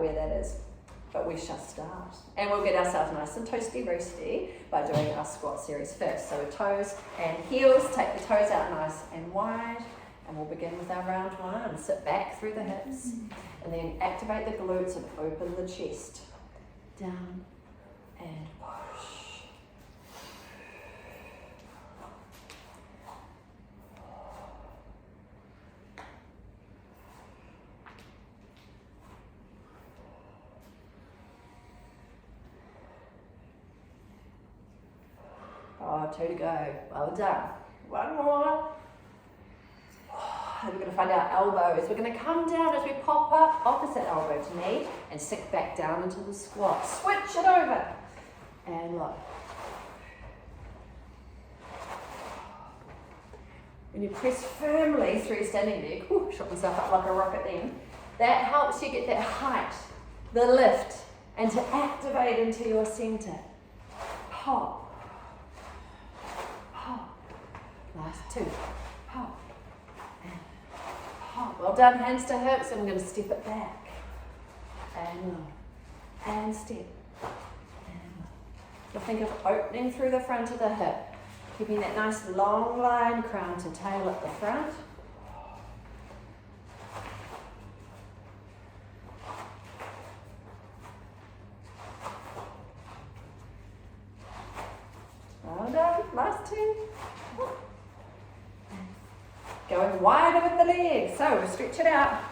where that is, but we shall start. And we'll get ourselves nice and toasty roasty by doing our squat series first. So toes and heels, take the toes out nice and wide, and we'll begin with our round one. Sit back through the hips, and then activate the glutes and open the chest. Down and push. Oh, 2 to go. Well done. One more. And we're going to find our elbows. We're going to come down as we pop up, opposite elbow to knee, and sink back down into the squat. Switch it over. And lock. When you press firmly through standing leg, shot myself up like a rocket then, that helps you get that height, the lift, and to activate into your center. Pop. Last 2. Pop. And pop. Well done, hands to hips, and we're going to step it back. And low. And step. And low. So think of opening through the front of the hip, keeping that nice long line, crown to tail at the front. Well done. Last 2. Going wider with the legs, so we'll stretch it out,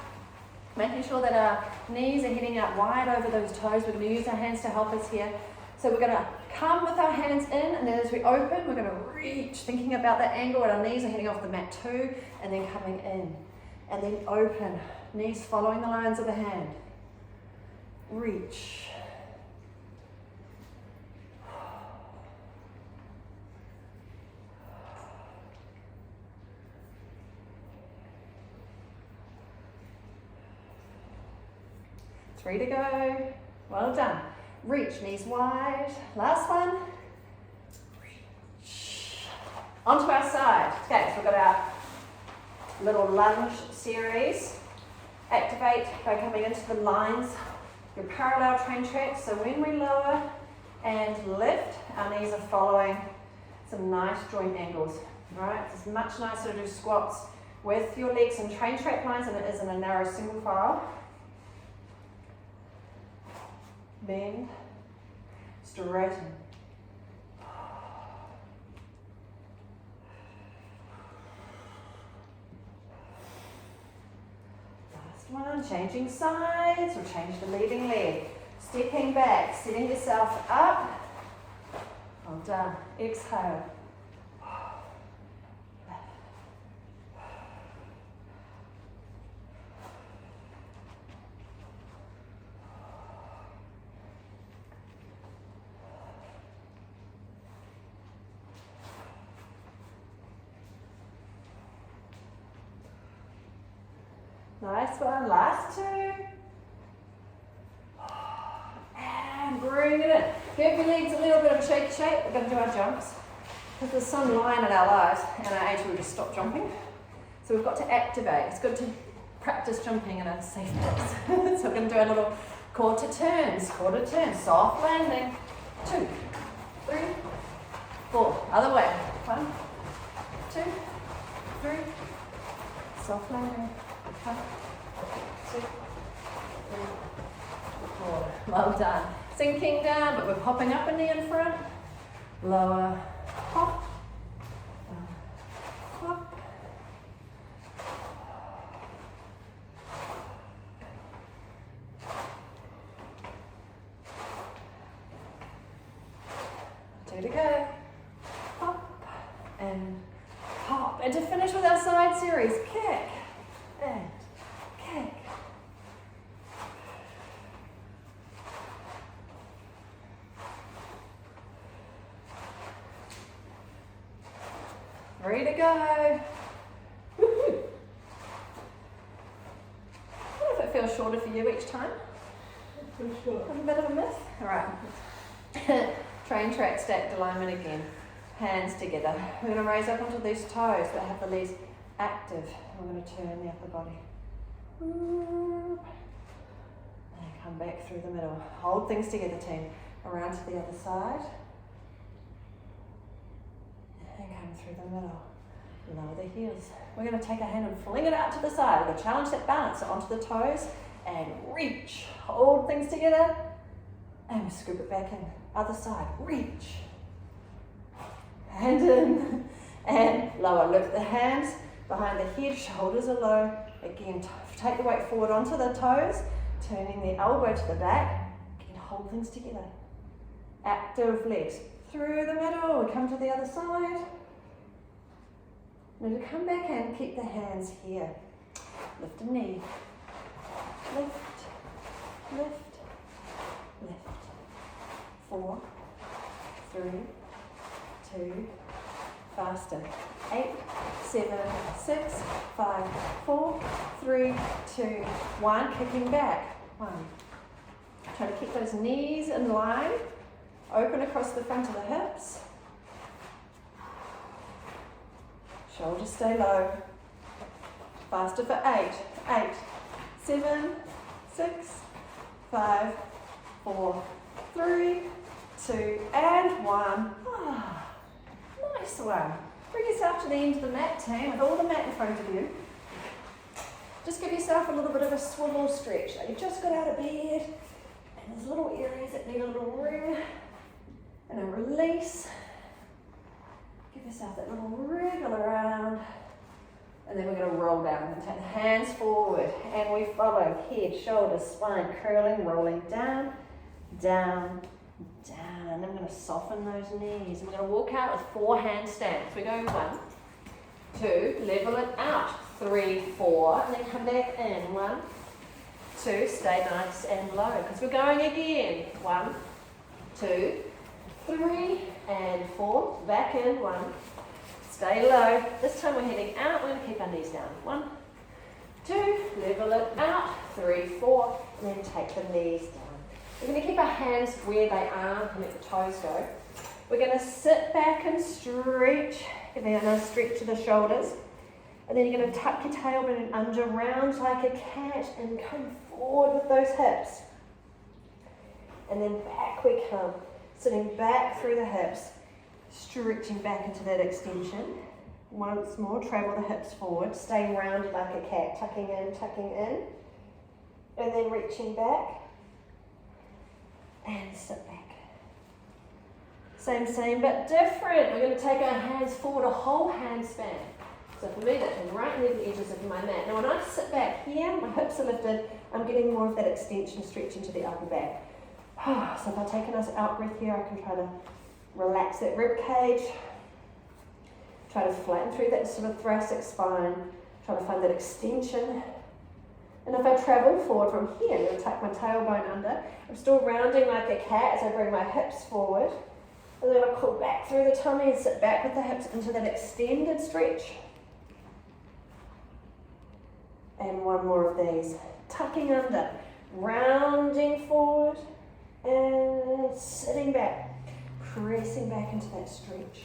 making sure that our knees are heading out wide over those toes. We're going to use our hands to help us here. So we're going to come with our hands in, and then as we open, we're going to reach, thinking about that angle, and our knees are heading off the mat too, and then coming in, and then open, knees following the lines of the hand. Reach. Three to go. Well done. Reach, knees wide. Last one. Reach. Onto our side. Okay, so we've got our little lunge series. Activate by coming into the lines, your parallel train tracks. So when we lower and lift, our knees are following some nice joint angles. Right? It's much nicer to do squats with your legs in train track lines than it is in a narrow single file. Bend, straighten. Last one, changing sides, or change the leading leg. Stepping back, setting yourself up. Well done. Exhale. Nice one, last 2. And bring it in. Give your legs a little bit of a shaky shake. We're going to do our jumps. Because there's some line in our lives, and our age will just stop jumping. So we've got to activate. It's good to practice jumping in a safe place. So we're going to do a little quarter turns, soft landing. 2, 3, 4. Other way. 1, 2, 3. Soft landing. 1, 2, 3, 4. Well done. Sinking down, but we're popping up in the in front. Lower, pop, pop. Two to go. Pop and pop. And to finish with our side series, kick and kick. Three to go. Woo-hoo. I wonder if it feels shorter for you each time. For sure. A bit of a myth. All right. Train track stacked alignment again. Hands together. We're going to raise up onto these toes that have the legs active. We're going to turn the upper body. And Come back through the middle. Hold things together, team. Around to the other side. And come through the middle. Lower the heels. We're going to take our hand and fling it out to the side. We're going to challenge that balance onto the toes and reach. Hold things together and scoop it back in. Other side, reach. Hand in and lower. Lift the hands behind the head, shoulders are low. Again, take the weight forward onto the toes, turning the elbow to the back. Again, hold things together. Active legs through the middle. We come to the other side. Now to come back in, keep the hands here. Lift a knee. Lift, lift, lift. 4, 3, 2, faster. 8, 7, 6, 5, 4, 3, 2, 1. Kicking back. 1. Try to keep those knees in line. Open across the front of the hips. Shoulders stay low. Faster for 8, 8, 7, 6, 5, 4, 3, 2, and 1. Ah, nice one. Bring yourself to the end of the mat, team, with all the mat in front of you. Just give yourself a little bit of a swivel stretch. You've just got out of bed, and there's little areas that need a little room, and a release. Give yourself that little wriggle around, and then we're going to roll down and take the hands forward, and we follow head, shoulders, spine, curling, rolling down, down, down, and then we're going to soften those knees, and we're going to walk out with 4 handstands. We go 1, 2, level it out, 3, 4, and then come back in, 1, 2, stay nice and low, because we're going again, 1, 2, 3, and 4, back in, 1, stay low. This time we're heading out, we're going to keep our knees down, 1, 2, level it out, 3, 4, and then take the knees down. We're going to keep our hands where they are and let the toes go. We're going to sit back and stretch, and then a stretch to the shoulders, and then you're going to tuck your tailbone under, round like a cat, and come forward with those hips. And then back we come. Sitting back through the hips, stretching back into that extension. Once more, travel the hips forward, staying rounded like a cat, tucking in, and then reaching back, and sit back. Same, but different. We're going to take our hands forward, a whole handspan. So for me, that's right near the edges of my mat. Now when I sit back here, my hips are lifted, I'm getting more of that extension, stretch into the upper back. So if I take a nice out breath here, I can try to relax that rib cage, try to flatten through that sort of thoracic spine, try to find that extension. And if I travel forward from here, I'm going to tuck my tailbone under. I'm still rounding like a cat as I bring my hips forward. And then I'll pull back through the tummy and sit back with the hips into that extended stretch. And 1 more of these. Tucking under, rounding forward, and sitting back, pressing back into that stretch.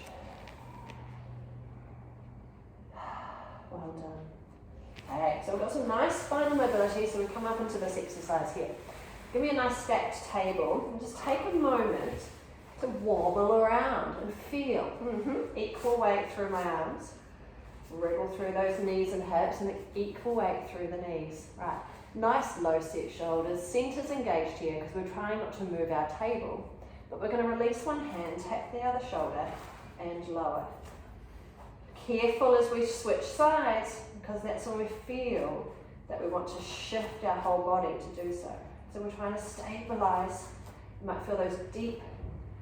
Well done. Okay, so we've got some nice spinal mobility, so we come up into this exercise here. Give me a nice stacked table, and just take a moment to wobble around and feel equal weight through my arms. Wriggle through those knees and hips, and equal weight through the knees. Right. Nice low set shoulders, centers engaged here because we're trying not to move our table. But we're going to release one hand, tap the other shoulder, and lower. Careful as we switch sides, because that's when we feel that we want to shift our whole body to do so. So we're trying to stabilize. You might feel those deep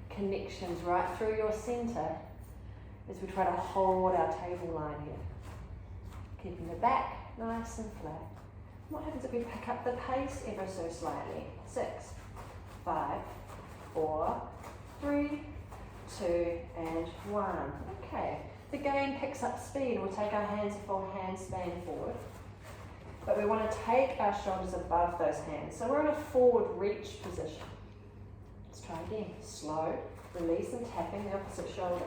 connections right through your center as we try to hold our table line here. Keeping the back nice and flat. What happens if we pick up the pace ever so slightly? 6, 5, 4, 3, 2, and 1. Okay, the gain picks up speed. We'll take our hands a full handspan forward. But we want to take our shoulders above those hands. So we're in a forward reach position. Let's try again. Slow, release and tapping the opposite shoulder.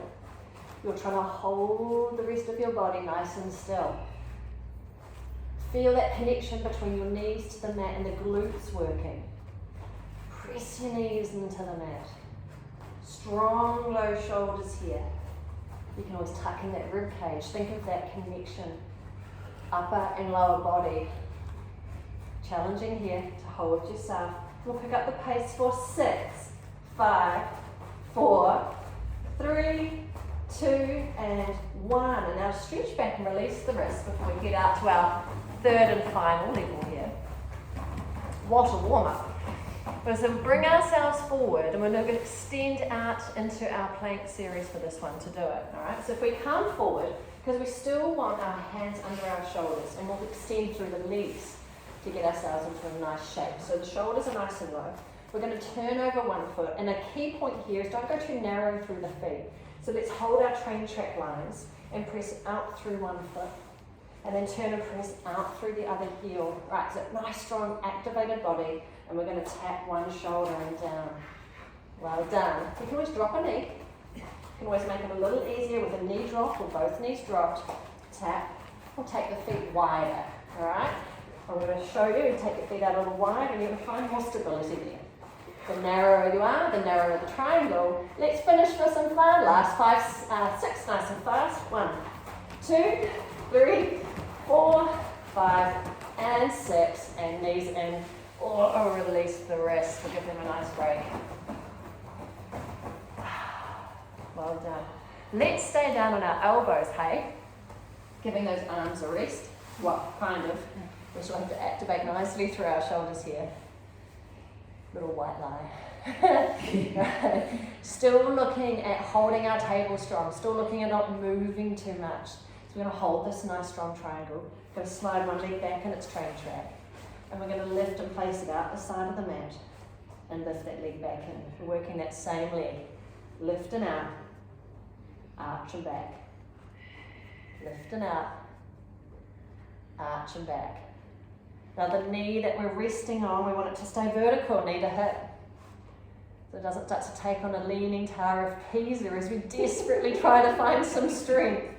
You're trying to hold the rest of your body nice and still. Feel that connection between your knees to the mat and the glutes working. your knees into the mat. Strong low shoulders here. You can always tuck in that rib cage. Think of that connection, upper and lower body. Challenging here to hold yourself. We'll pick up the pace for 6, 5, 4, 3, 2, and 1. And now stretch back and release the wrist before we get out to our third and final level here. What a warm-up. So bring ourselves forward, and we're going to extend out into our plank series for this one to do it. All right. So if we come forward, because we still want our hands under our shoulders, and we'll extend through the legs to get ourselves into a nice shape. So the shoulders are nice and low. We're going to turn over one foot, and a key point here is don't go too narrow through the feet. So let's hold our train track lines and press out through one foot, and then turn and press out through the other heel. Right, so nice, strong, activated body. And we're going to tap one shoulder and down. Well done. You can always drop a knee. You can always make it a little easier with a knee drop or both knees dropped. Tap. Or take the feet wider. Alright? I'm going to show you. Take your feet out a little wide and you're going to find more stability there. The narrower you are, the narrower the triangle. Let's finish for some fun. Last 5, 6, nice and fast. 1, 2, 3, 4, 5, and 6. And knees in. Or release the wrist. We'll give them a nice break. Well done. Let's stay down on our elbows, hey? Giving those arms a rest. Well, kind of. We still have to activate nicely through our shoulders here. Little white lie. Still looking at holding our table strong. Still looking at not moving too much. So we're going to hold this nice strong triangle. Going to slide one leg back in its train track. And we're going to lift and place it out the side of the mat and lift that leg back in. We're working that same leg. Lift and out, arch and back. Lift and out, arch and back. Now the knee that we're resting on, we want it to stay vertical, knee to hip. So it doesn't start to take on a leaning Tower of Pisa as we desperately try to find some strength.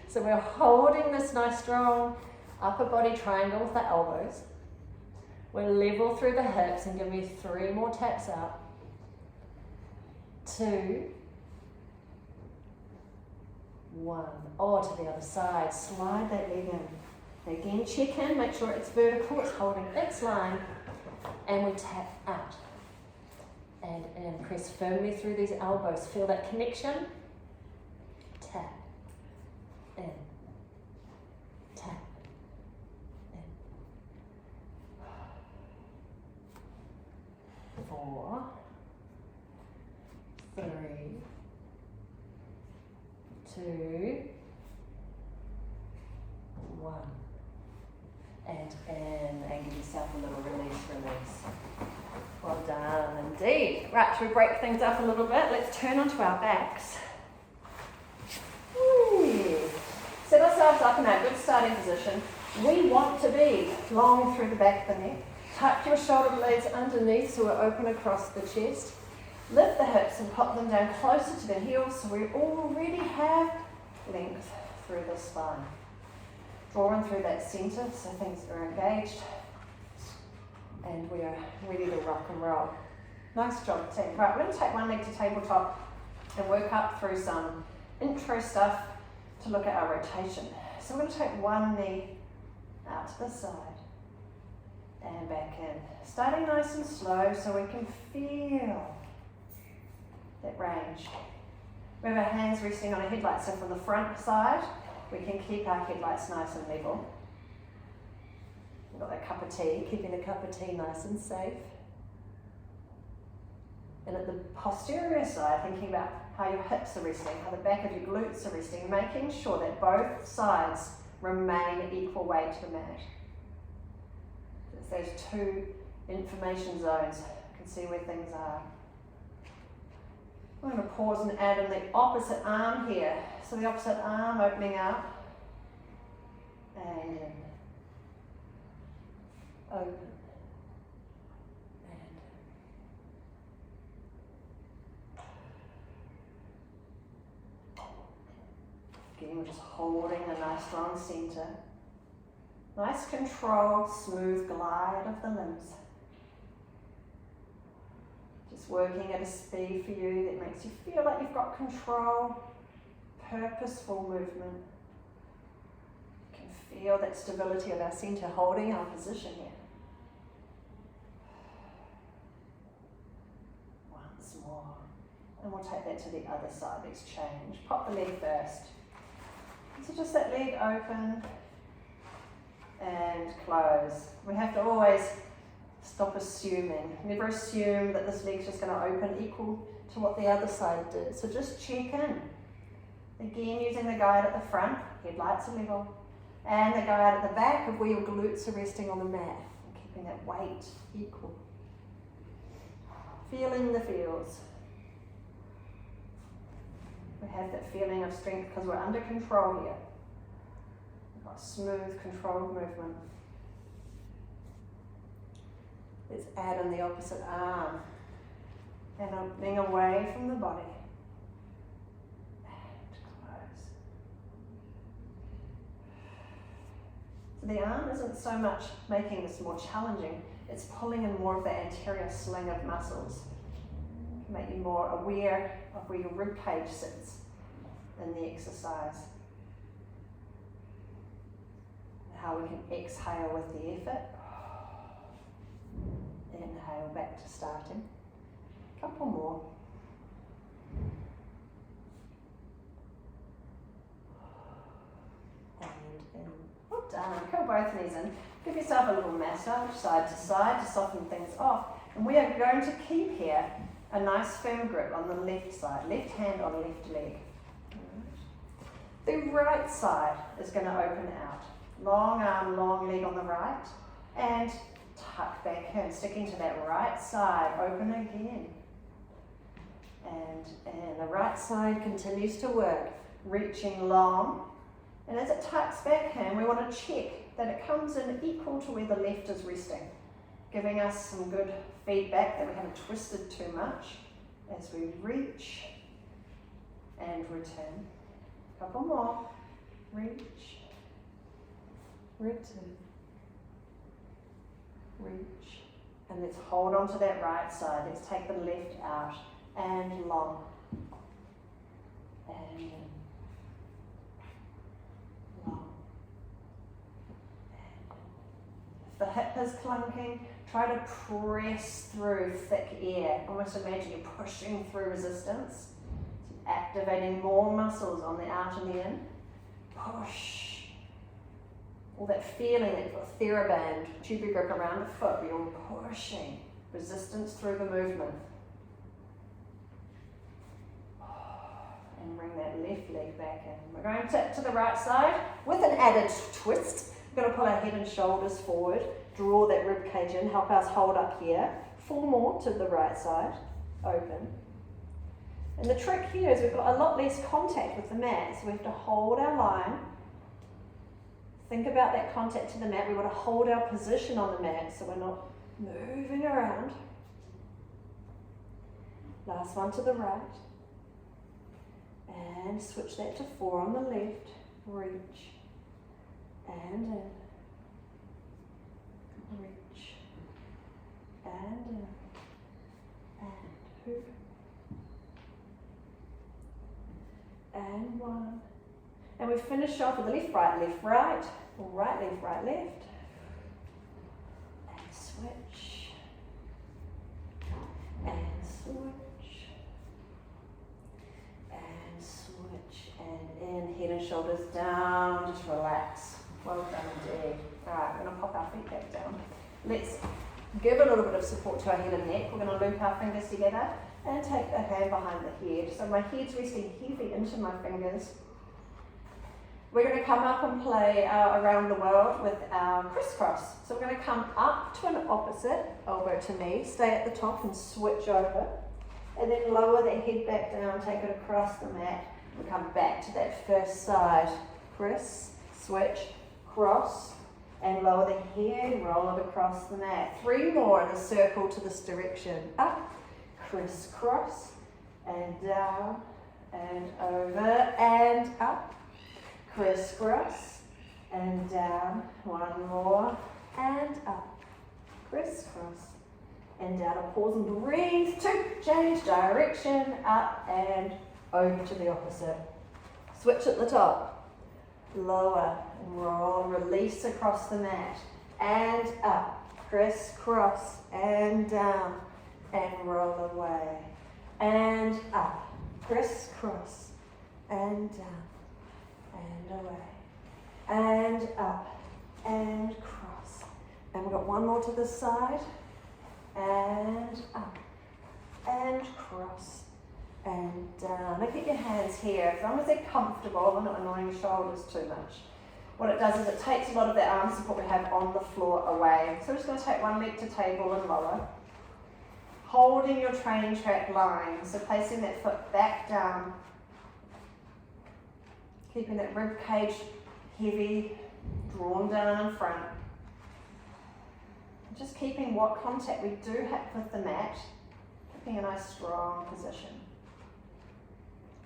So we're holding this nice strong upper body triangle with the elbows. We're level through the hips and give me 3 more taps out. 2, 1. Oh, to the other side. Slide that leg in. Again, check in, make sure it's vertical, it's holding its line. And we tap out. And in. Press firmly through these elbows. Feel that connection. Tap. In. Tap. 4, 3, 2, 1. And in, and give yourself a little release. Well done indeed. Right, should we break things up a little bit? Let's turn onto our backs. Set ourselves up in our good starting position. We want to be long through the back of the neck. Tuck your shoulder blades underneath so we're open across the chest. Lift the hips and pop them down closer to the heels so we already have length through the spine. Drawing through that centre so things are engaged. And we are ready to rock and roll. Nice job, team. Right, we're going to take one leg to tabletop and work up through some intro stuff to look at our rotation. So we're going to take one knee out to the side. And back in. Starting nice and slow so we can feel that range. We have our hands resting on a headlight, so from the front side, we can keep our headlights nice and level. We've got that cup of tea, keeping the cup of tea nice and safe. And at the posterior side, thinking about how your hips are resting, how the back of your glutes are resting, making sure that both sides remain equal weight to the mat. It's those 2 information zones. You can see where things are. I'm going to pause and add in the opposite arm here. So the opposite arm opening up. And in. Open. And. Again, we're just holding a nice strong center. Nice controlled, smooth glide of the limbs. Just working at a speed for you that makes you feel like you've got control, purposeful movement. You can feel that stability of our centre holding our position here. Once more. And we'll take that to the other side. Let's change. Pop the leg first. So just that leg open and close. We have to always stop assuming. Never assume that this leg's just going to open equal to what the other side did. So just check in. Again, using the guide at the front, headlights are level, and the guide at the back of where your glutes are resting on the mat, and keeping that weight equal. Feeling the feels. We have that feeling of strength because we're under control here. We've got smooth, controlled movement. Let's add in the opposite arm. And opening away from the body. And close. So the arm isn't so much making this more challenging, it's pulling in more of the anterior sling of muscles. Make you more aware of where your rib cage sits in the exercise. And how we can exhale with the effort. Inhale back to starting. Couple more. And in. Well done. Curl both knees in. Give yourself a little massage side to side to soften things off. And we are going to keep here a nice firm grip on the left side, left hand on left leg. The right side is going to open out. Long arm, long leg on the right, and tuck back in, sticking to that right side, open again. And the right side continues to work, reaching long. And as it tucks back in, we want to check that it comes in equal to where the left is resting, giving us some good feedback that we haven't twisted too much as we reach and return. Couple more. Reach, return, reach. And let's hold on to that right side. Let's take the left out and long. And in. Long. And in. If the hip is clunking, try to press through thick air. Almost imagine you're pushing through resistance. So activating more muscles on the out and the in. Push. All that feeling that you've got TheraBand, tubing grip around the foot, where you're pushing resistance through the movement. And bring that left leg back in. We're going to the right side with an added twist. We're going to pull our head and shoulders forward, draw that rib cage in, help us hold up here. 4 more to the right side, open. And the trick here is we've got a lot less contact with the mat, so we have to hold our line. Think about that contact to the mat. We want to hold our position on the mat so we're not moving around. Last one to the right. And switch that to 4 on the left. Reach. And in. Reach. And in. And hoop. And 1. And we finish off with the left, right, right, left, right, left. And switch. And switch. And switch. And in, head and shoulders down, just relax. Well done indeed. Alright, we're going to pop our feet back down. Let's give a little bit of support to our head and neck. We're going to loop our fingers together and take a hand behind the head. So my head's resting heavy into my fingers. We're going to come up and play around the world with our crisscross. So we're going to come up to an opposite, elbow to knee, stay at the top and switch over. And then lower that head back down, take it across the mat. We come back to that first side. Criss, switch, cross, and lower the head, roll it across the mat. 3 more in a circle to this direction. Up, crisscross, and down, and over, and up. Crisscross, and down. 1 more, and up. Crisscross, and down, and pause and breathe. 2, change direction, up and over to the opposite. Switch at the top, lower, and roll, release across the mat, and up, crisscross, and down, and roll away, and up, crisscross, and down, and away, and up, and cross. And we've got one more to the side, and up, and cross, and down. Now keep your hands here, as long as they're comfortable, they're not annoying your shoulders too much. What it does is it takes a lot of the arm support we have on the floor away. So we're just going to take one leg to table and lower. Holding your training track line, so placing that foot back down. Keeping that rib cage heavy, drawn down in front. Just keeping what contact we do have with the mat, keeping a nice strong position.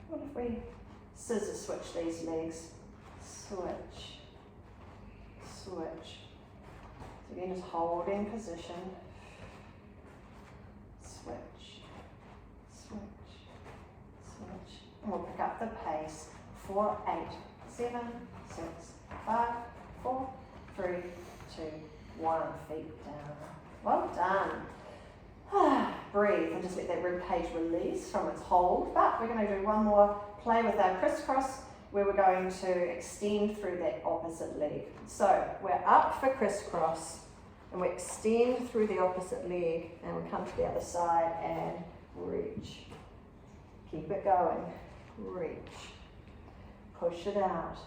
What if we scissor switch these legs? Switch, switch. So again, just holding position. Switch, switch, switch. And we'll pick up the pace. 4, 8, 7, 6, 5, 4, 3, 2, 1. Feet down. Well done. Breathe and just let that rib cage release from its hold. But we're going to do one more play with our crisscross, where we're going to extend through that opposite leg. So we're up for crisscross, and we extend through the opposite leg, and we come to the other side and reach. Keep it going. Reach. Push it out.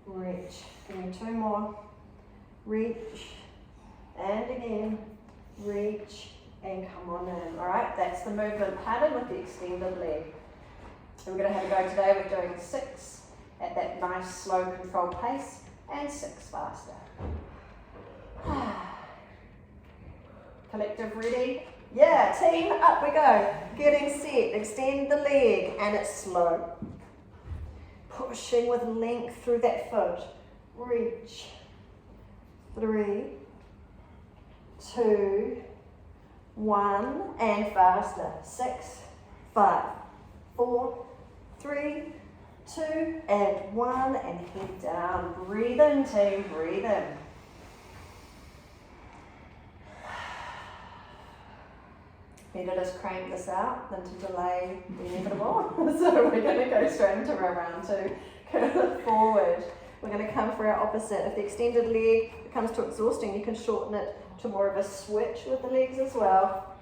Reach. Give me 2 more. Reach. And again. Reach. And come on in. Alright, that's the movement pattern with the extended leg. And we're going to have a go today. We're doing 6 at that nice slow controlled pace, and 6 faster. Collective ready? Yeah, team, up we go. Getting set, extend the leg, and it's slow. Pushing with length through that foot. Reach. 3, 2, 1, and faster. 6, 5, 4, 3, 2, and 1, and head down. Breathe in, team, breathe in. Better just crank this out than to delay the inevitable. So we're going to go straight into our round 2. Curl it forward. We're going to come for our opposite. If the extended leg becomes too exhausting, you can shorten it to more of a switch with the legs as well.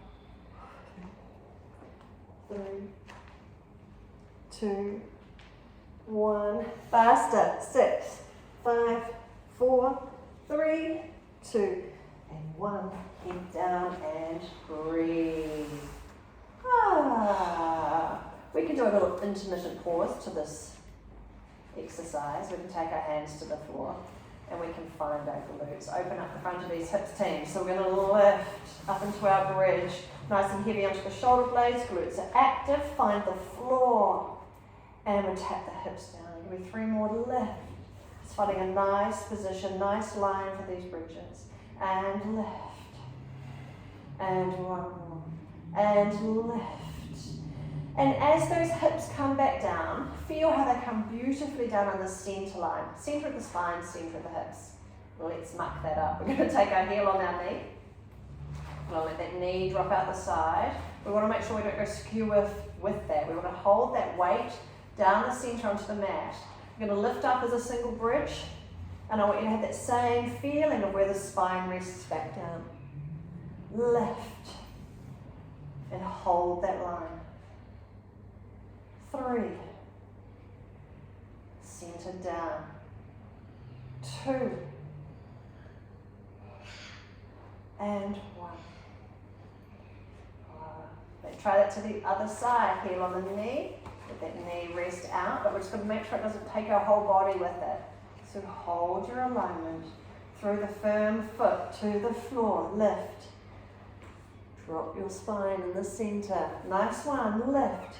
3, 2, 1. Faster. 6, 5, 4, 3, 2, and 1. Head down and breathe. We can do a little intermittent pause to this exercise. We can take our hands to the floor and we can find our glutes. Open up the front of these hips, team. So we're going to lift up into our bridge. Nice and heavy onto the shoulder blades. Glutes are active. Find the floor. And we tap the hips down. Give me 3 more. Lift. Just finding a nice position, nice line for these bridges. And lift. And 1 more. And lift. And as those hips come back down, feel how they come beautifully down on the centre line. Centre of the spine, centre of the hips. Let's muck that up. We're going to take our heel on our knee. We'll let that knee drop out the side. We want to make sure we don't go skew with that. We want to hold that weight down the centre onto the mat. We're going to lift up as a single bridge. And I want you to have that same feeling of where the spine rests back down. Lift. And hold that line. 3. Center down. 2. And 1. Try that to the other side. Heel on the knee. Let that knee rest out, but we're just going to make sure it doesn't take our whole body with it. So hold your alignment through the firm foot to the floor. Lift. Drop your spine in the center. Nice one. Lift.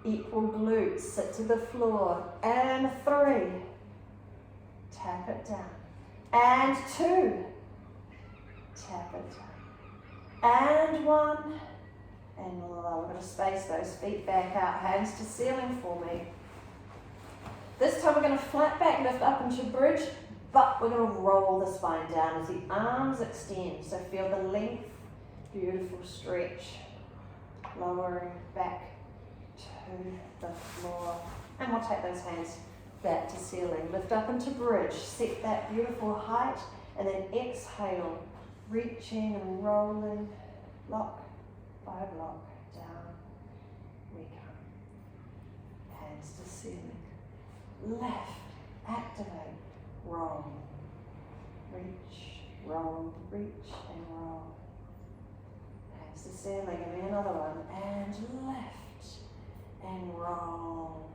Equal glutes. Sit to the floor. And 3. Tap it down. And 2. Tap it down. And one. And lower. We're going to space those feet back out, hands to ceiling for me. This time we're going to flat back, lift up into bridge, but we're going to roll the spine down as the arms extend. So feel the length, beautiful stretch. Lowering back to the floor. And we'll take those hands back to ceiling. Lift up into bridge, set that beautiful height, and then exhale, reaching and rolling, block by block, down we come. Hands to ceiling. Left, activate, roll, reach, roll, reach and roll. Hands to ceiling, and then another one, and left, and roll,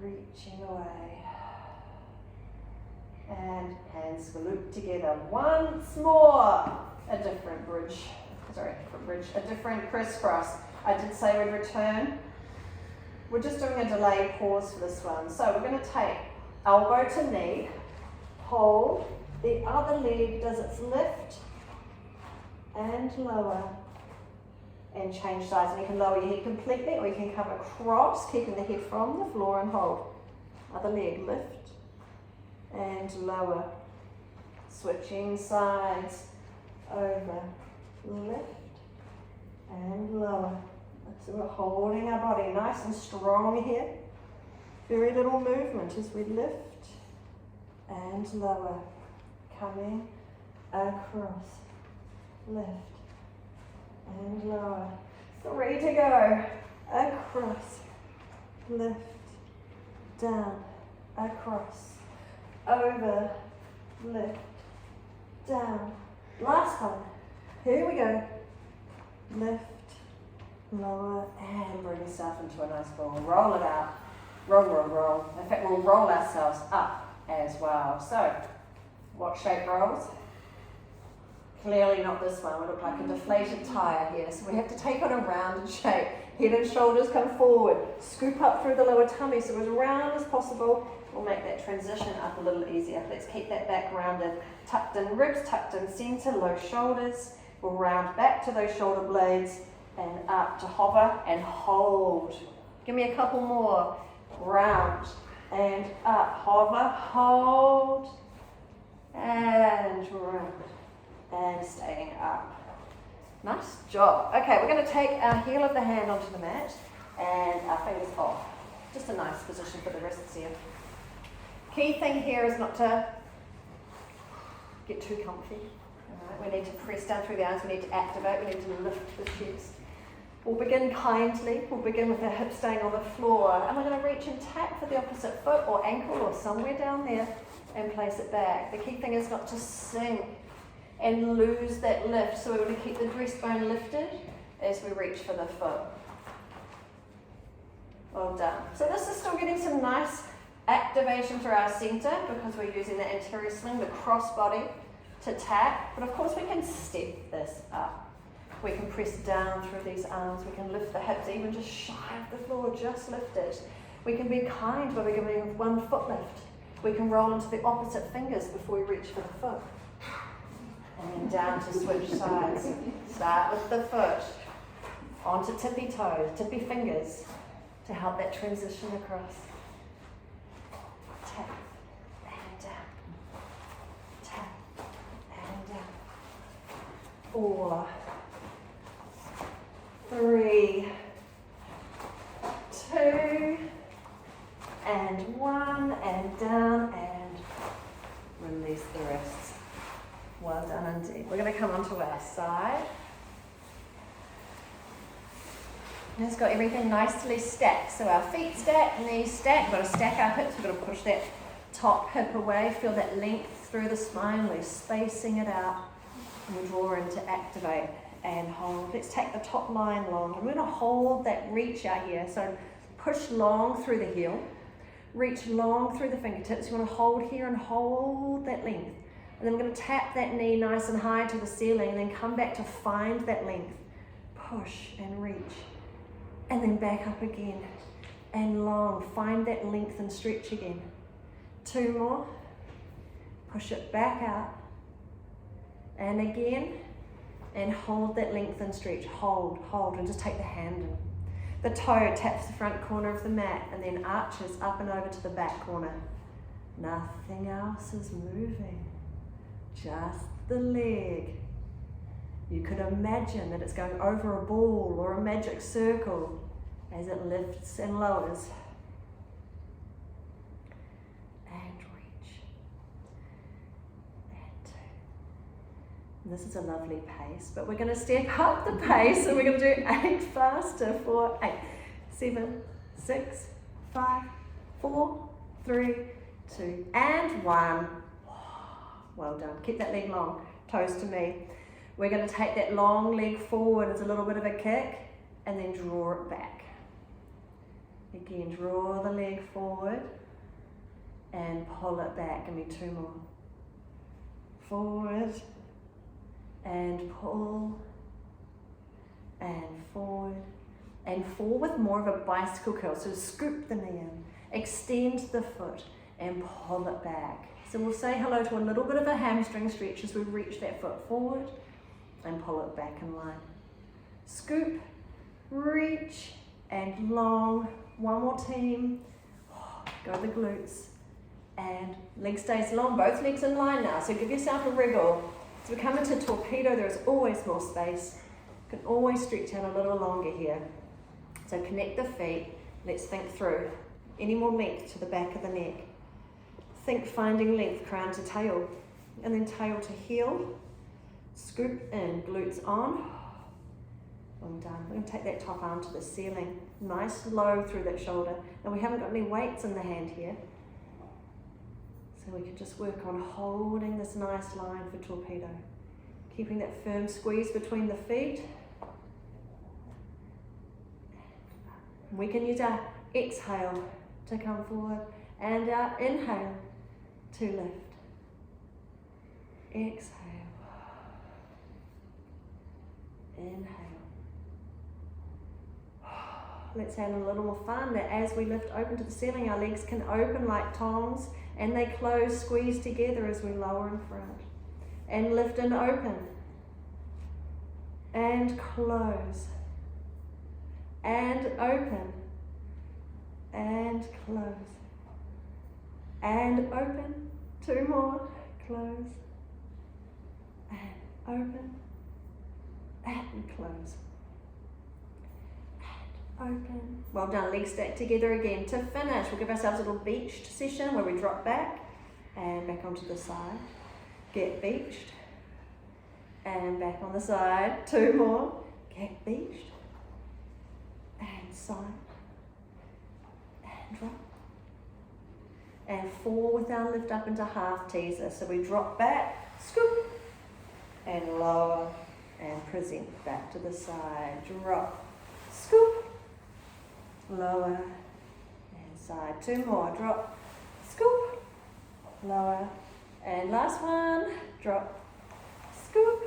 reaching away. And hands loop together once more. A different bridge, a different crisscross. I did say we'd return. We're just doing a delayed pause for this one. So we're going to take elbow to knee, hold, the other leg does its lift and lower, and change sides. And you can lower your head completely, or you can come across, keeping the head from the floor, and hold. Other leg, lift and lower. Switching sides, over, lift and lower. So we're holding our body nice and strong here. Very little movement as we lift and lower. Coming across, lift and lower. 3 to go. Across, lift, down, across, over, lift, down. Last one. Here we go. Lift, lower, and bring yourself into a nice ball. Roll it out. Roll, roll, roll. In fact, we'll roll ourselves up as well. So, what shape rolls? Clearly not this one. We look like a deflated tire here. So we have to take on a rounded shape. Head and shoulders come forward. Scoop up through the lower tummy so as round as possible. We'll make that transition up a little easier. Let's keep that back rounded. Tucked in ribs, tucked in center, low shoulders. We'll round back to those shoulder blades and up to hover and hold. Give me a couple more. Round and up. Hover, hold, and round. And staying up. Nice job. Okay, we're going to take our heel of the hand onto the mat and our fingers off. Just a nice position for the wrists here. Key thing here is not to get too comfy. All right, we need to press down through the arms, we need to activate, we need to lift the chest. We'll begin kindly. We'll begin with the hips staying on the floor. And we're going to reach and tap for the opposite foot or ankle or somewhere down there and place it back. The key thing is not to sink and lose that lift. So we're going to keep the breastbone lifted as we reach for the foot. Well done. So this is still getting some nice activation through our center because we're using the anterior sling, the cross body to tap. But of course we can step this up. We can press down through these arms. We can lift the hips even just shy of the floor, just lift it. We can be kind by beginning with one foot lift. We can roll into the opposite fingers before we reach for the foot. And then down to switch sides. Start with the foot. Onto tippy toes, tippy fingers to help that transition across. Tap and down. Tap and down. 4, 3, 2, and 1, and down, and release the wrists. Well done indeed. We're going to come onto our side. And it's got everything nicely stacked. So our feet stack, knees stack. We've got to stack our hips. We've got to push that top hip away. Feel that length through the spine. We're spacing it out. And we draw in to activate and hold. Let's take the top line long. I'm going to hold that reach out here. So push long through the heel. Reach long through the fingertips. You want to hold here and hold that length. And then we're going to tap that knee nice and high to the ceiling and then come back to find that length. Push and reach. And then back up again. And long. Find that length and stretch again. 2 more. Push it back out. And again. and hold that length and stretch. Hold, and just take the hand in. The toe taps the front corner of the mat and then arches up and over to the back corner. Nothing else is moving, just the leg. You could imagine that it's going over a ball or a magic circle as it lifts and lowers. And reach. And 2. And this is a lovely pace, but we're going to step up the pace and we're going to do 8 faster. 4, 8, 7, 6, 5, 4, 3, 2, and 1. Well done. Keep that leg long, toes to me. We're going to take that long leg forward as a little bit of a kick and then draw it back. Again, draw the leg forward and pull it back. Give me 2 more. Forward and pull and forward and fall with more of a bicycle curl. So scoop the knee in, extend the foot and pull it back. So we'll say hello to a little bit of a hamstring stretch as we reach that foot forward and pull it back in line. Scoop, reach, and long. One more team. Go the glutes. And leg stays long, both legs in line now. So give yourself a wriggle. As we come into torpedo, there's always more space. You can always stretch out a little longer here. So connect the feet. Let's think through. Any more length to the back of the neck. Think finding length, crown to tail. And then tail to heel. Scoop in, glutes on. I'm done. We're going to take that top arm to the ceiling. Nice low through that shoulder. And we haven't got any weights in the hand here. So we can just work on holding this nice line for torpedo. Keeping that firm squeeze between the feet. We can use our exhale to come forward and our inhale to lift. Exhale. Inhale. Let's add a little more fun that as we lift open to the ceiling, our legs can open like tongs and they close, squeeze together as we lower in front. And lift and open. And close. And open. And close. And open. 2 more. Close. And open. And close. Open. Well done. Legs stacked together again. To finish, we'll give ourselves a little beached session where we drop back and back onto the side. Get beached and back on the side. 2 more. Get beached and side and drop. And 4 with our lift up into half teaser. So we drop back, scoop and lower and present back to the side. Drop, scoop. Lower and side. 2 more. Drop, scoop, lower, and last one. Drop, scoop,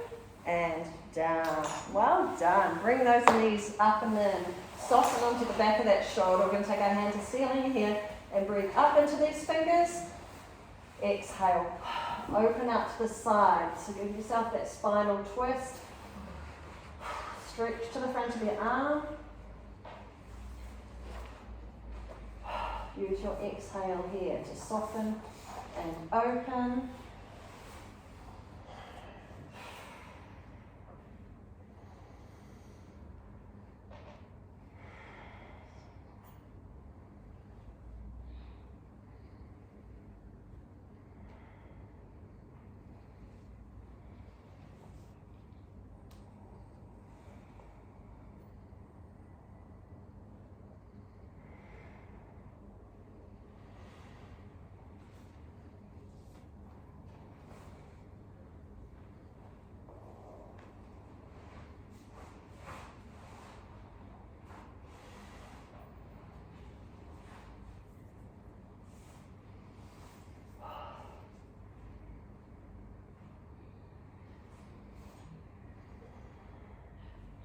and down. Well done. Bring those knees up and in. Soften onto the back of that shoulder. We're going to take our hand to ceiling here and breathe up into these fingers. Exhale. Open out to the side. So give yourself that spinal twist. Stretch to the front of your arm. Use your exhale here to soften and open.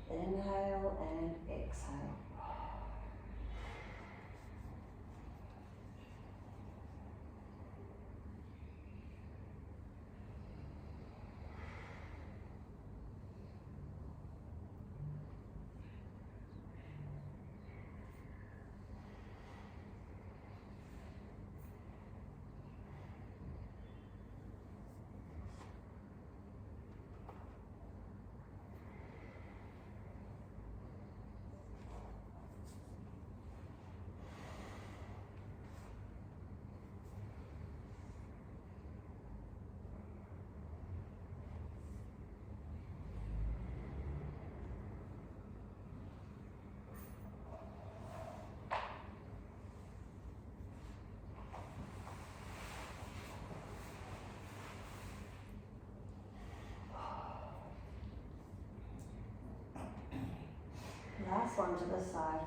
Inhale and exhale. Last one to this side.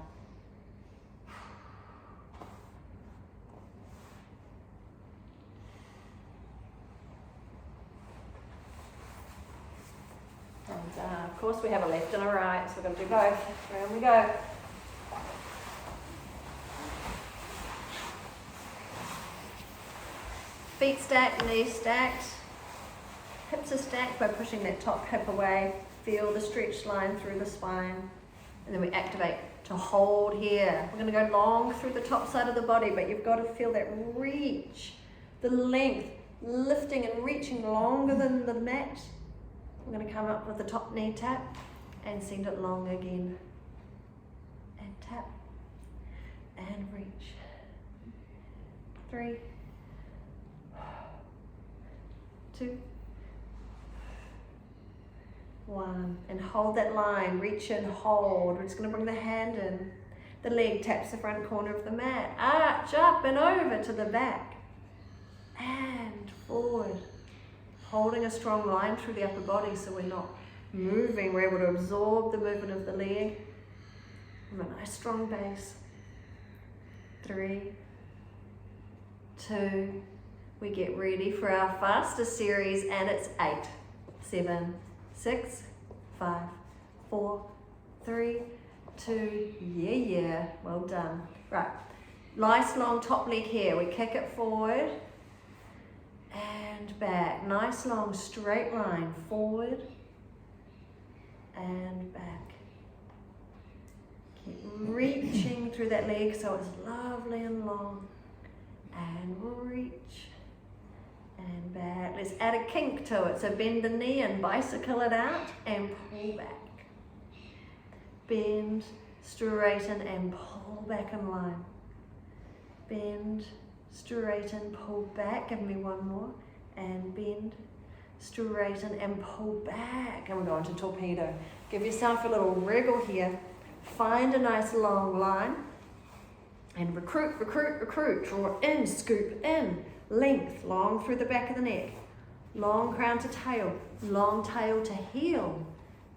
And of course we have a left and a right, so we're going to do both. Round we go. Feet stacked, knees stacked. Hips are stacked by pushing that top hip away. Feel the stretched line through the spine. And then we activate to hold here. We're going to go long through the top side of the body, but you've got to feel that reach, the length, lifting and reaching longer than the mat. We're going to come up with the top knee tap and send it long again. And tap and reach. 3, 2, 1. And hold that line. Reach and hold. We're just going to bring the hand in. The leg taps the front corner of the mat. Arch up and over to the back. And forward. Holding a strong line through the upper body so we're not moving. We're able to absorb the movement of the leg from a nice strong base. 3, 2. We get ready for our fastest series, and it's 8, 7, 6, 5, 4, 3, 2. Yeah. Well done. Right. Nice long top leg here. We kick it forward. And back. Nice long straight line forward and back. Keep reaching through that leg so it's lovely and long. And reach and back. Let's add a kink to it. So bend the knee and bicycle it out and pull back. Bend, straighten and pull back in line. Bend, straighten, pull back. Give me one more. And bend, straighten and pull back. And we're going to torpedo. Give yourself a little wriggle here. Find a nice long line. And recruit, recruit, recruit. Draw in, scoop in. Length, long through the back of the neck. Long crown to tail. Long tail to heel.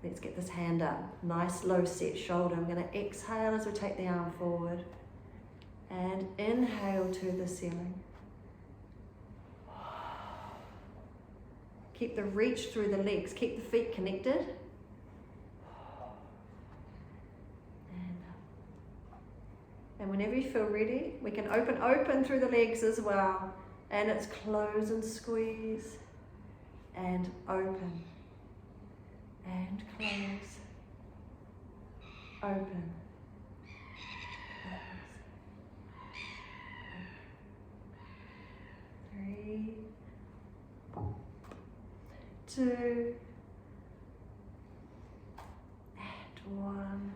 Let's get this hand up. Nice low set shoulder. I'm going to exhale as we take the arm forward. And inhale to the ceiling. Keep the reach through the legs. Keep the feet connected. And whenever you feel ready, we can open through the legs as well. And it's close and squeeze. And open. And close. Open. 3, 2, and 1.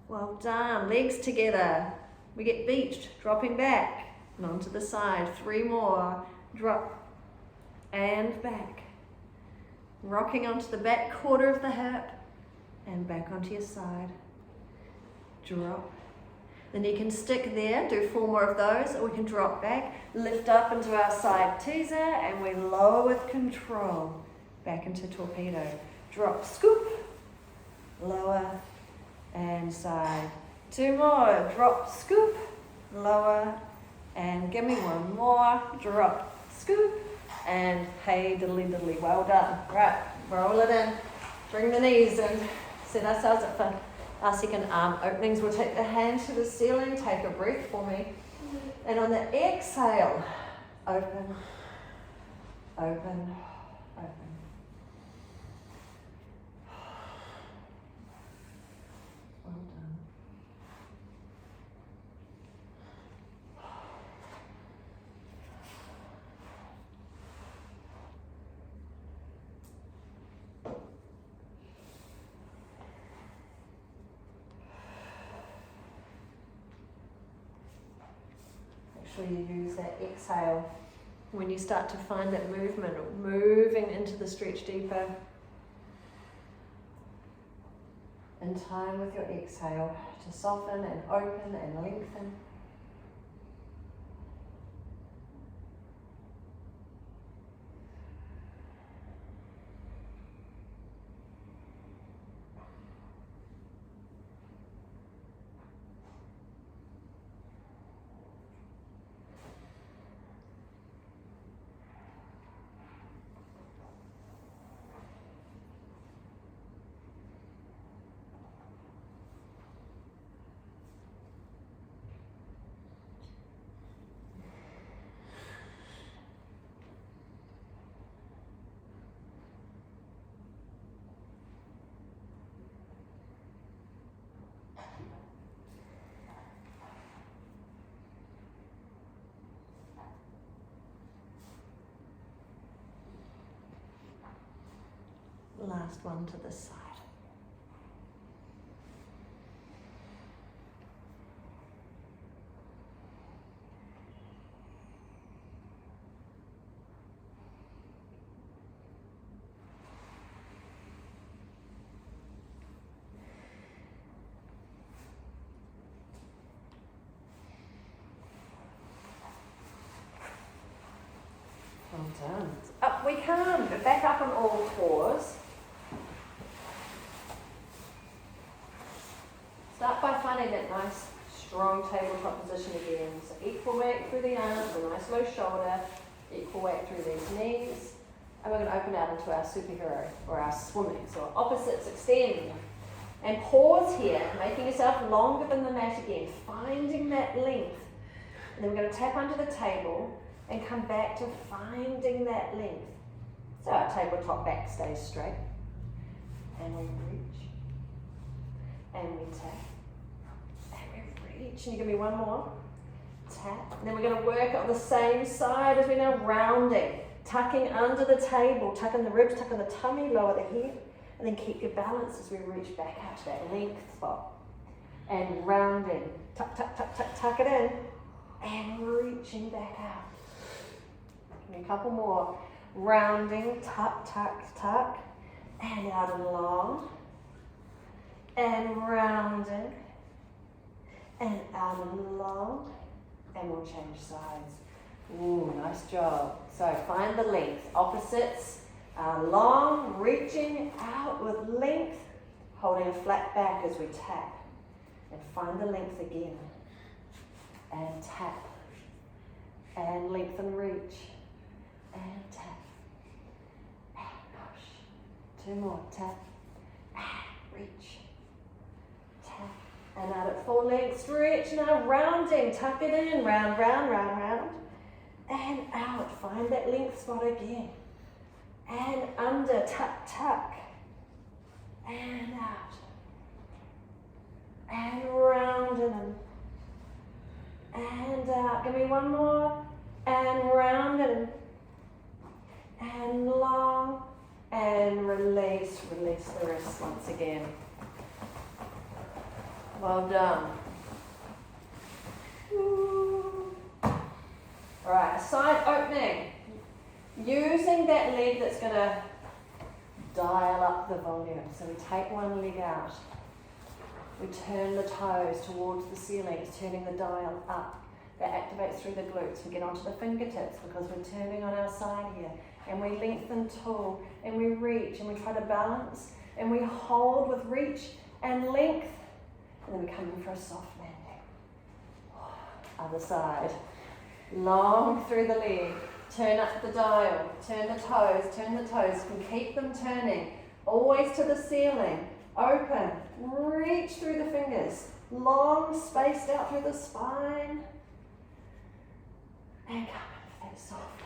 Well done. Legs together. We get beached, dropping back and onto the side. 3 more. Drop and back. Rocking onto the back quarter of the hip and back onto your side. Drop. Then you can stick there, do 4 more of those, or we can drop back, lift up into our side teaser, and we lower with control. Back into torpedo. Drop, scoop, lower, and side. 2 more, drop, scoop, lower, and give me 1 more. Drop, scoop, and hey diddly diddly. Well done. Right, roll it in. Bring the knees in. Set ourselves up for our second arm openings. We'll take the hand to the ceiling. Take a breath for me. And on the exhale, open, open, open. Well done. Make sure you use that exhale when you start to find that movement, moving into the stretch deeper. In time with your exhale to soften and open and lengthen. Last one to this side. Well done. Up we come. Go back up on all fours. Start by finding that nice, strong tabletop position again. So equal weight through the arms, a nice low shoulder, equal weight through these knees. And we're going to open out into our superhero, or our swimming. So opposites extend. And pause here, making yourself longer than the mat again, finding that length. And then we're going to tap under the table and come back to finding that length. So our tabletop back stays straight. And we reach. And we tap. And we reach. And you give me one more. Tap. And then we're going to work on the same side as we're now rounding. Tucking under the table, tucking the ribs, tucking the tummy, lower the head. And then keep your balance as we reach back out to that length spot. And rounding. Tuck, tuck, tuck, tuck, tuck it in. And reaching back out. Give me a couple more. Rounding, tuck, tuck, tuck. And out and long. And rounding. And out and long. And we'll change sides. Ooh, nice job. So find the length. Opposites. Long, reaching out with length, holding a flat back as we tap. And find the length again. And tap. And lengthen, reach. And tap. And push. Two more. Tap. And reach. Tap. And out at full length, stretch. Now rounding. Tuck it in. Round, round, round, round. And out. Find that length spot again. And under, tuck, tuck, and out, and round in, and out. Give me one more, and round in, and long, and release the wrist once again. Well done. Ooh. All right, side opening. Using that leg that's going to dial up the volume. So we take one leg out. We turn the toes towards the ceiling. It's turning the dial up. That activates through the glutes. We get onto the fingertips because we're turning on our side here. And we lengthen tall. And we reach. And we try to balance. And we hold with reach and length. And then we come in for a soft landing. Other side. Long through the leg. Turn up the dial, turn the toes. You can keep them turning, always to the ceiling. Open, reach through the fingers, long, spaced out through the spine. And come in for that soft.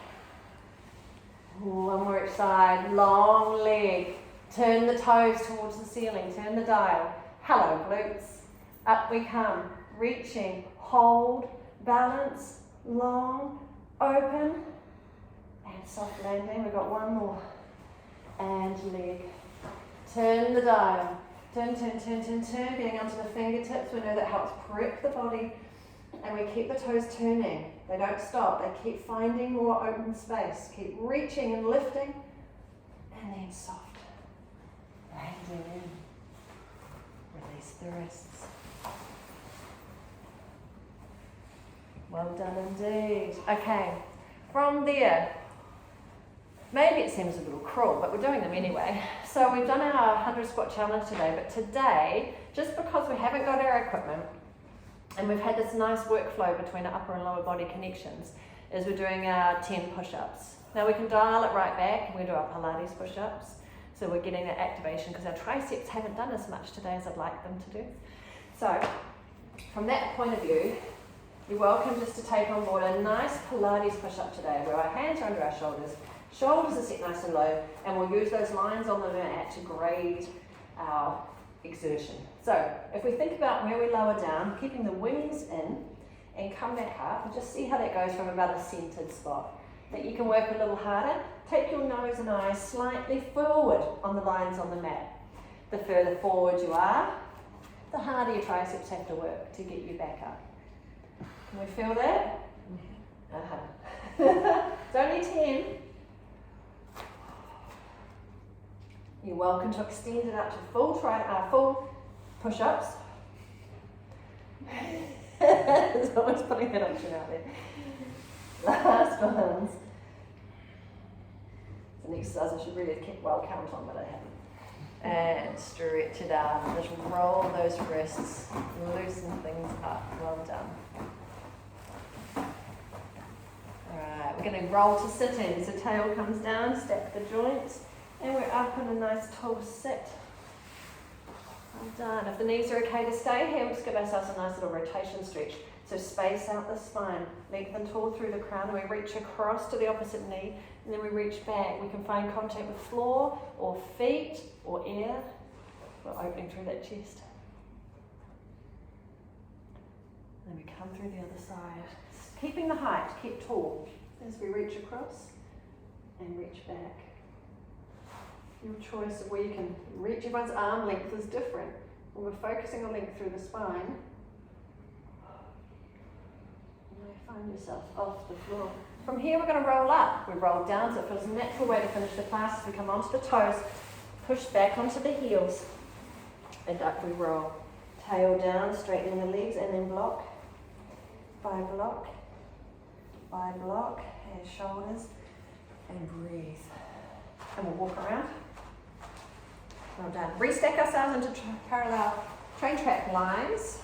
One more each side, long leg. Turn the toes towards the ceiling, turn the dial. Hello, glutes. Up we come, reaching, hold, balance, long, open. And soft landing, we've got one more. And leg. Turn the dial. Turn, getting onto the fingertips. We know that helps prep the body. And we keep the toes turning. They don't stop. They keep finding more open space. Keep reaching and lifting. And then soft. Landing in. Release the wrists. Well done indeed. Okay, from there, maybe it seems a little cruel, but we're doing them anyway. So we've done our 100 squat challenge today, but today, just because we haven't got our equipment, and we've had this nice workflow between our upper and lower body connections, is we're doing our 10 push-ups. Now we can dial it right back, and we do our Pilates push-ups. So we're getting that activation, because our triceps haven't done as much today as I'd like them to do. So, from that point of view, you're welcome just to take on board a nice Pilates push-up today, where our hands are under our shoulders, shoulders are set nice and low, and we'll use those lines on the mat to grade our exertion. So if we think about where we lower down, keeping the wings in, and come back up, and just see how that goes from about a centered spot. that you can work a little harder, take your nose and eyes slightly forward on the lines on the mat. The further forward you are, the harder your triceps have to work to get you back up. Can we feel that? It's only 10. You're welcome to extend it up to full push-ups. There's always putting that option out there. Last ones. It's an exercise I should really have kept well count on, but I haven't. And stretch it out. Just roll those wrists, loosen things up. Well done. Alright, we're going to roll to sit in. So tail comes down, stack the joints, and we're up in a nice tall sit. Well done. If the knees are okay to stay here, we'll just give ourselves a nice little rotation stretch. So space out the spine, lengthen tall through the crown, and we reach across to the opposite knee, and then we reach back. We can find contact with floor, or feet, or air. We're opening through that chest. And then we come through the other side. Keeping the height, keep tall, as we reach across, and reach back. Your choice of where you can reach. Everyone's arm length is different. When we're focusing on length through the spine, find yourself off the floor. From here we're going to roll up. We roll down, so it feels a natural way to finish the class. As we come onto the toes, push back onto the heels, and up we roll. Tail down, straightening the legs, and then block. By block. By block. And shoulders. And breathe. And we'll walk around. Well done. Restack ourselves into parallel train track lines.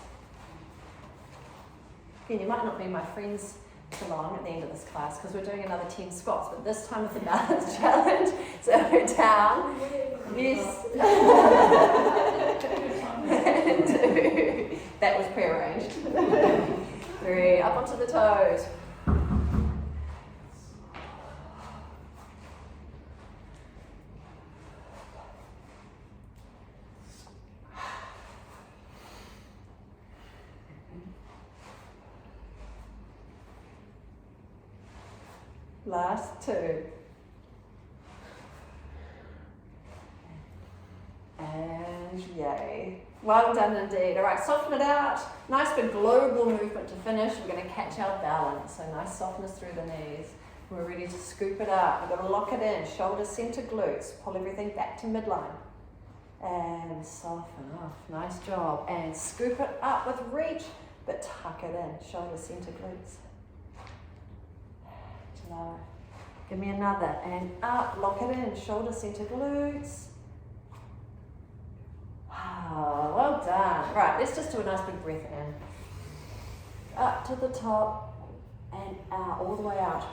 Again, you might not be my friends for long at the end of this class because we're doing another 10 squats, but this time with the balance challenge. So we're down. Yes. And 2. That was prearranged. 3. Up onto the toes. Last 2. And yay. Well done indeed. All right, soften it out. Nice big global movement to finish. We're going to catch our balance. So nice softness through the knees. We're ready to scoop it up. We've got to lock it in. Shoulder center glutes. Pull everything back to midline. And soften off. Nice job. And scoop it up with reach, but tuck it in. Shoulder center glutes. Lower. Give me another, and up, lock it in, shoulder center glutes. Well done. Right, let's just do a nice big breath in. Up to the top, and out, all the way out.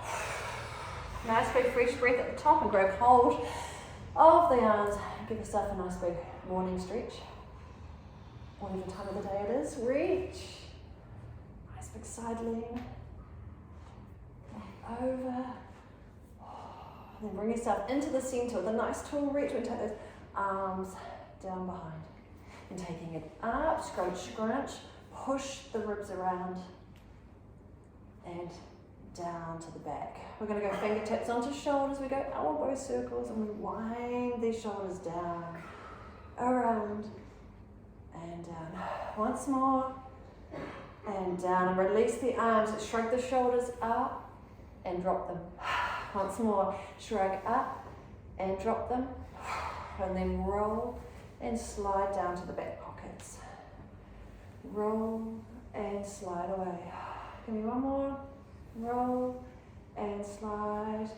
Nice big fresh breath at the top, and grab hold of the arms. Give yourself a nice big morning stretch. Whatever time of the day it is, reach. Nice big side lean. Over, and then bring yourself into the center with a nice tall reach. We take those arms down behind and taking it up, scrunch, scrunch, push the ribs around and down to the back. We're going to go fingertips onto shoulders. We go elbow circles and we wind these shoulders down, around and down. Once more and down, and release the arms. Shrug the shoulders up and drop them. Once more, shrug up and drop them, and then roll and slide down to the back pockets. Roll and slide away. Give me one more. Roll and slide